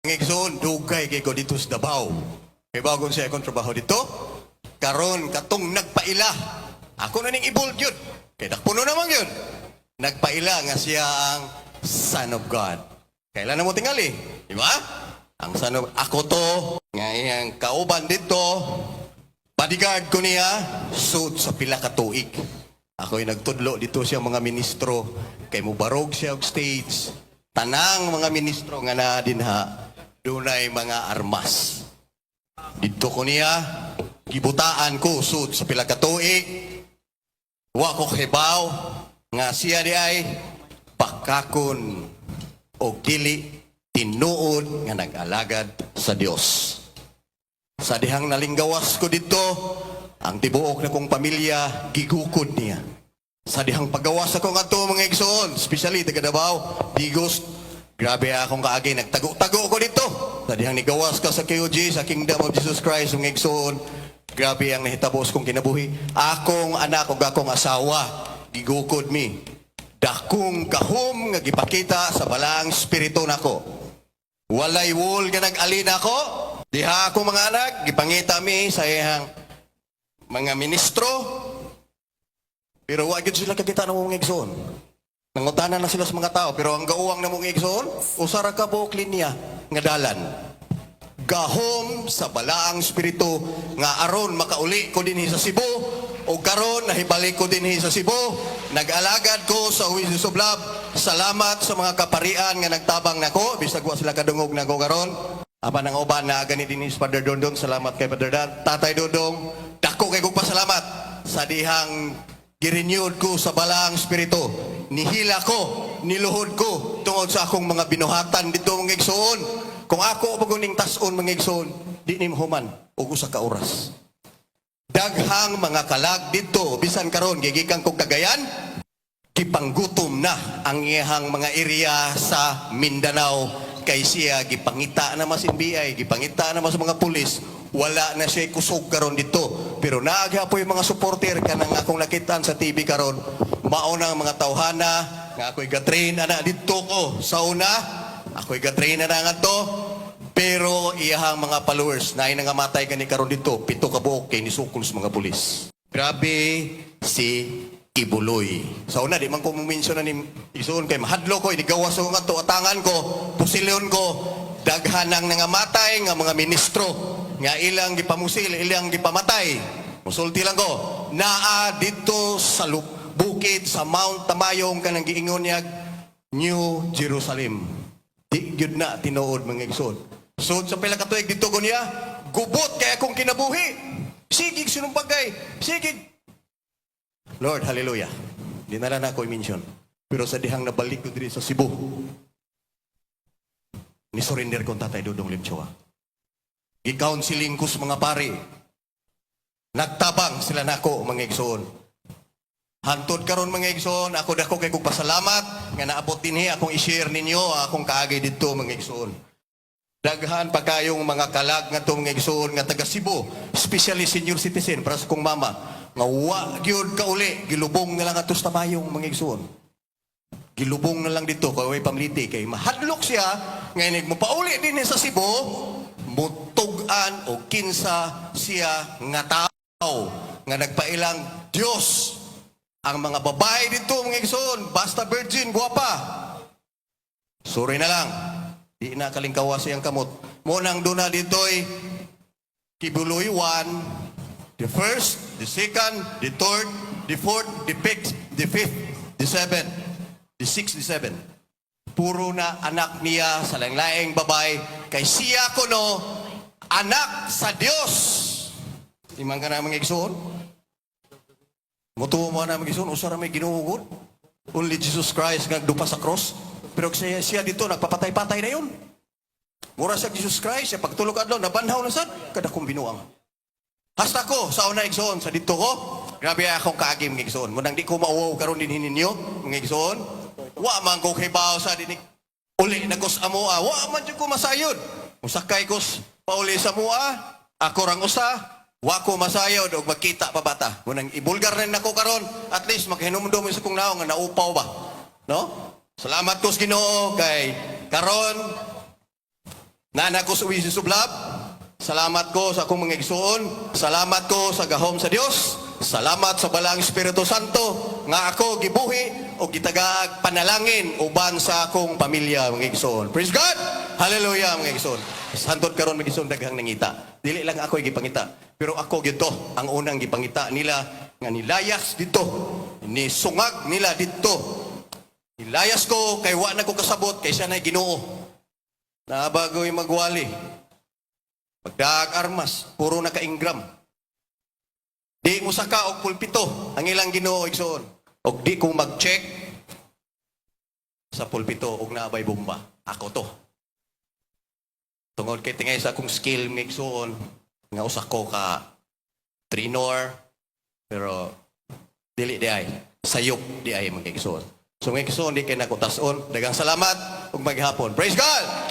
Ngigsoon, dugay kay ko dito sa Davao. Kay bagon siya akong trabaho dito. Karon katong nagpaila. Ako na ning ibol yun. Kay dakpuno naman yun. Nagpaila nga siya ang Son of God. Kailan na mo tingali? Di ba? Ang Son of... Ako to, nga iyang kauban dito, bodyguard ko niya, suit sa pila ka tuig. Ako'y nagtudlo dito siya mga ministro. Kay mubarog siya og stage. Tanang mga ministro nga na dinha. Dunay mga armas. Dito ko niya, gibutaan ko suit sa pila ka tuig. Wa ko hibaw nga siya di ay pakakon o dili tinuod nga nag-alagad sa Dios. Sa dihang nalinggawas ko dito, ang tibuok na kong pamilya gigukod niya. Sa dihang paggawas ako nga to mga igsoon, especially taga Davao, Digos, grabe akong kaagay, nagtago-tago ko dito. Sa dihang nigawas ka sa KOG, sa Kingdom of Jesus Christ, mga igsoon, grabe ang nahitabos kong kinabuhi. Akong anak o akong asawa, gigukod mi. Dakong kahom nga gipakita sa balang spirito nako. Walay wol nga nag-alin ako. Diha ako mga anak, gipangita mi sa iyang mga ministro. Pero wag gyud sila kakita ng mga igsoon. Nangutanan na sila sa mga tao, pero ang gauwang na mga igsoon, usara ka buok linya nga dalan. Gahom sa balaang spirito nga aron makauli ko dinhi sa Cebu o karon nahibalik ko dinhi sa Cebu. Nag-alagad ko sa Huwis of Love. Salamat sa mga kaparian nga nagtabang nako bisag wa sila kadungog nako karon. Apan ang uban na gani dinhi sa Father Dondong, salamat kay Father Dan. Tatay Dondong, dako kay kog pasalamat sa dihang girenyud ko sa balaang spirito. Nihila ko, niluhod ko tungod sa akong mga binuhatan dito mga igsoon. Kung ako paguning tason mga igsoon, di ni mahuman og usa ka oras. Daghang mga kalag dito bisan karon gigikan kog Cagayan, gipanggutom na ang iyang mga area sa Mindanao kay siya gipangita na mas NBI, gipangita na mas mga pulis. Wala na siya kusog karon dito. Pero naaghapoy mga supporter kanang akong nakitaan sa TV karon. Mauna ang mga tawhana nga ako'y gatrain ana dito ko sa una. Ako'y gatrain na nga to. Pero iyahang mga followers na nangamatay kani karon dito, 7 ka buok kay nisukol sa mga pulis. Grabe si Kibuloy. Sa una di man ko mention na ni isuon kay mahadlo ko, igawas ko nga to atangan ko, pusilyon ko, daghanang nangamatay nga mga ministro nga ilang gipamusil, ilang gipamatay. Musulti lang ko, naa dito sa bukid sa Mount Tamayong kanang giingon niya New Jerusalem. Di gyud na tinuod mga igsoon. So sa pila ka tuig dito ko niya, gubot kay akong kinabuhi. Sigig sinumpagay, sigig. Lord, hallelujah. Di na lang ako i-mention. Pero sa dihang nabalik ko diri sa Cebu, ni-surrender ko Tatay Dodong Limchoa. I-counseling ko sa mga pari. Nagtabang sila nako mga igsoon. Hantod karon mga igsoon, ako dako kay kog pasalamat nga naabot dinhi akong i-share ninyo akong kaagay didto mga igsoon. Daghan pa kayong mga kalag nga tong mga igsoon nga taga Cebu, especially senior citizen para sa kong mama nga wa gyud kauli, gilubong na lang atos tamayong mga igsoon. Gilubong na lang dito kay way pamliti kay mahadlok siya nga mo pauli din sa Cebu, mutug-an o kinsa siya nga tao nga nagpailang Dios. Ang mga babae dito, mga igsoon, basta virgin, guwapa. Sorry na lang. Di na kalingkawas siyang kamot. Munang doon na dito'y Kibuloy 1, the first, the second, the third, the fourth, the fifth, the seventh, the sixth, the seventh. Puro na anak niya sa langlaing babae. Kay siya ko no, anak sa Diyos. Imang ka na mga igsoon. Mutuwa mo na mag-ison, usara may ginuhugod. Only Jesus Christ nagdupa sa cross. Pero siya dito, nagpapatay-patay na yun. Mura sa Jesus Christ, siya pagtulog adlaw, nabanhaw na sad, kada kong binuang. Hasta ko, sa una igsoon, sa dito ko, grabe akong kaagim ng igsoon. Munang di ko mauwaw karon din hininyo, mga igsoon. Wa man ko kibaw sa dinig. Uli na kos amoa, wa man dyan ko masayod. Musakay kos pauli sa mua, ako rang usa, wa ko masayod og magkita pa bata. Munang ibulgar na nako karon, at least makahinumdum sa kong naong nga naupaw ba. No? Salamat ko sa Ginoo kay karon Nana ko sa Wisis Sublab. Salamat ko sa akong mga igsuon. Salamat ko sa gahom sa Dios. Salamat sa balang Espiritu Santo nga ako gibuhi o gitagaag panalangin uban sa akong pamilya mga igsuon. Praise God! Hallelujah mga igsuon. Santot karon mga igsuon daghang nangita. Dili lang ako gipangita, pero ako gito ang unang gipangita nila nga nilayas dito. Ni sungag nila dito. Nilayas ko kay wa na ko kasabot kay siya na Ginoo. Na bago'y magwali. Pagdaag armas, puro naka-ingram. Di mo saka og pulpito, ang ilang Ginoo igsoon. Og di ko mag-check sa pulpito og naabay bomba. Ako to. Tungod kay tingay sa akong skill mixoon, nga usa ko ka trinor, pero dili di ay. Sayop di ay mga igsoon. So mga igsoon, di kay nakutason. Dagang salamat ug maghapon. Praise God!